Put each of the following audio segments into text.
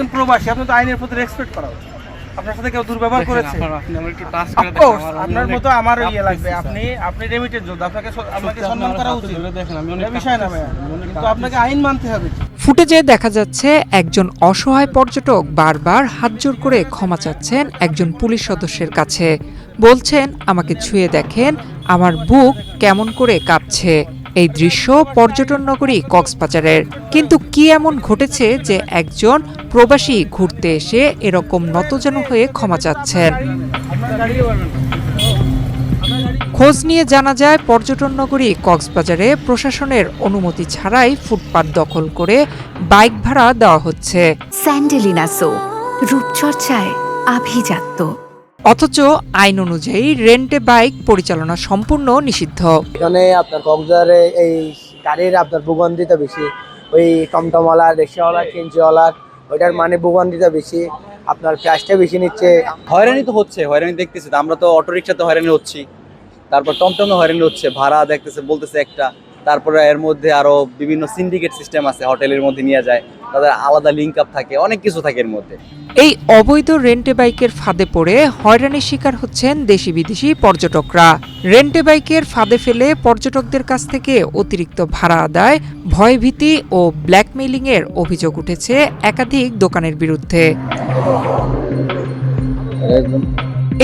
একজন প্রবাসী, আপনি তো আইনের প্রতি রেসপেক্ট করা উচিত। আপনার সাথে কেউ দুর্ব্যবহার করেছে? আপনার মতো আমারও ইয়ে লাগবে। আপনি রেমিটেড যোদ্ধা, আপনাকে সম্মান করা উচিত। বিষয় না ভাইয়া, কিন্তু আপনাকে আইন মানতে হবে। ফুটেজে দেখা যাচ্ছে একজন অসহায় পর্যটক বারবার হাতজোড় করে ক্ষমা চাচ্ছেন একজন পুলিশ সদস্যের কাছে। বলছেন, আমাকে ছুঁয়ে দেখেন, আমার বুক কেমন করে কাঁপছে। এই দৃশ্য পর্যটন নগরী কক্সবাজারের। কিন্তু কি এমন ঘটেছে যে একজন প্রবাসী ঘুরতে এসে এরকম নতজানু হয়ে ক্ষমা চাচ্ছেন? খোঁজ নিয়ে জানা যায়, পর্যটন নগরী কক্সবাজারে প্রশাসনের অনুমতি ছাড়াই ফুটপাত দখল করে বাইক ভাড়া দেওয়া হচ্ছে। স্যান্ডেলিনা সো, রূপচর্চায় আভিজাত্য। অথচ আইন অনুযায়ী রেন্টে বাইক পরিচালনা সম্পূর্ণ নিষিদ্ধ। এখানে আপনার কক্সবাজারে এই গাড়ির আপনার ভূগন্ধিতা বেশি, ওই টমটমওয়ালা, রিক্সাওয়ালা, কেঞ্চিওয়ালার ওইটার মানে ভূগন্ধিতা বেশি, আপনার প্রাইসটা বেশি নিচ্ছে। হয়রানি তো হচ্ছে, হয়রানি দেখতেছি তো, আমরা তো অটো রিক্সাতে হয়রানি হচ্ছি, তারপর টমটমে হয়রানি হচ্ছে, ভাড়া দেখতেছে বলতেছে একটা, তারপরে এর মধ্যে আরো বিভিন্ন সিন্ডিকেট সিস্টেম আছে, হোটেলের মধ্যে নিয়ে যায়, তাদের আলাদা লিঙ্ক আপ থাকে, অনেক কিছু থাকে এর মধ্যে। এই অবৈধ রেন্টে বাইকের ফাঁদে পড়ে হয়রানির শিকার হচ্ছেন দেশি বিদেশি পর্যটকরা। রেন্টে বাইকের ফাঁদে ফেলে পর্যটকদের কাছ থেকে অতিরিক্ত ভাড়া আদায়, ভয়ভীতি ও ব্ল্যাকমেইলিংয়ের অভিযোগ উঠেছে একাধিক দোকানের বিরুদ্ধে।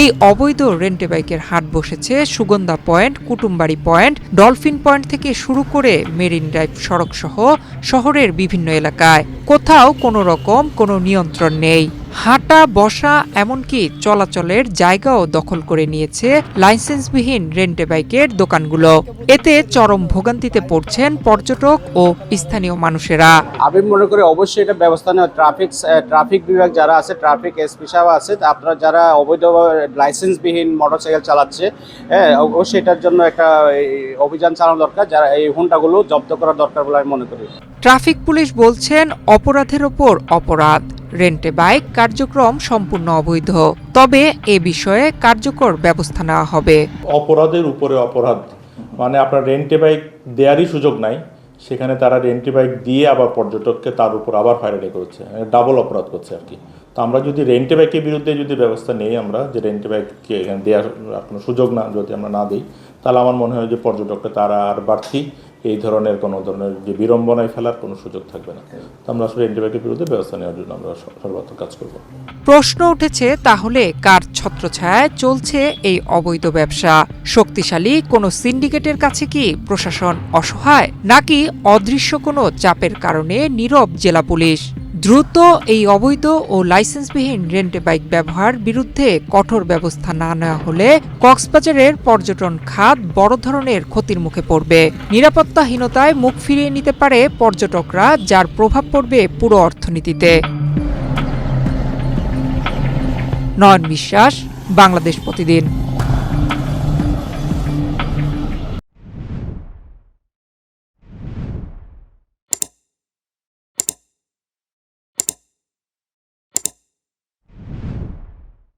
এই অবৈধ রেন্টে বাইকের হাট বসেছে Sugandha point, Kutumbari point, dolphin point থেকে শুরু করে মেরিন ড্রাইভ সড়ক সহ শহরের বিভিন্ন এলাকায়। কোথাও কোনো রকম কোনো নিয়ন্ত্রণ নেই। হাঁটা, বসা, এমনকি চলাচলের জায়গাও দখল করে নিয়েছে লাইসেন্সবিহীন রেন্টে বাইকের দোকানগুলো। এতে চরম ভোগান্তিতে পড়ছেন পর্যটক ও স্থানীয় মানুষেরা। আমি মনে করি অবশ্যই এটা ব্যবস্থা নেওয়া, ট্রাফিক বিভাগ যারা আছে, ট্রাফিক এসপি সাহেব আছে, আপনারা যারা অবৈধ লাইসেন্সবিহীন মোটরসাইকেল চালাচ্ছে, হ্যাঁ অবশ্যই এটার জন্য একটা অভিযান চালানো দরকার, যারা এই হুন্ডাগুলো জব্দ করা দরকার বলে আমি মনে করি। ট্রাফিক পুলিশ বলছেন, অপরাধের ওপর অপরাধ। রেন্টে বাইক কার্যক্রম সম্পূর্ণ অবৈধ, তবে এ বিষয়ে কার্যকর ব্যবস্থা নেওয়া হবে। অপরাধের উপরে অপরাধ, মানে আপনার রেন্টে বাইক দেওয়ারই সুযোগ নাই, সেখানে তারা রেন্টে বাইক দিয়ে আবার পর্যটককে তার উপর আবার হয়রানি করছে, ডাবল অপরাধ করছে আর কি। তো আমরা যদি রেন্টে বাইকের বিরুদ্ধে যদি ব্যবস্থা নেই, আমরা যে রেন্টে বাইককে এখানে দেওয়ার কোনো সুযোগ না যদি আমরা না দিই, তাহলে আমার মনে হয় যে পর্যটককে তারা আর বাড়তি এই ধরনের কোনো ধরনের যে বিড়ম্বনায় ফেলার কোনো সুযোগ থাকবে না। তো আমরা আসলে রেন্টে বাইকের বিরুদ্ধে ব্যবস্থা নেওয়ার জন্য আমরা সর্বাত্মক কাজ করব। প্রশ্ন উঠেছে, তাহলে কার ছত্রছায়ায় চলছে এই অবৈধ ব্যবসা? শক্তিশালী কোনো সিন্ডিকেটের কাছে কি প্রশাসন অসহায়, নাকি অদৃশ্য কোনো চাপের কারণে নীরব জেলা পুলিশ? দ্রুত এই অবৈধ ও লাইসেন্সবিহীন রেন্টে বাইক ব্যবহার বিরুদ্ধে কঠোর ব্যবস্থা না নেওয়া হলে কক্সবাজারের পর্যটন খাত বড় ধরনের ক্ষতির মুখে পড়বে। নিরাপত্তাহীনতায় মুখ ফিরিয়ে নিতে পারে পর্যটকরা, যার প্রভাব পড়বে পুরো অর্থনীতিতে। নয়ন বিশ্বাস, বাংলাদেশ প্রতিদিন।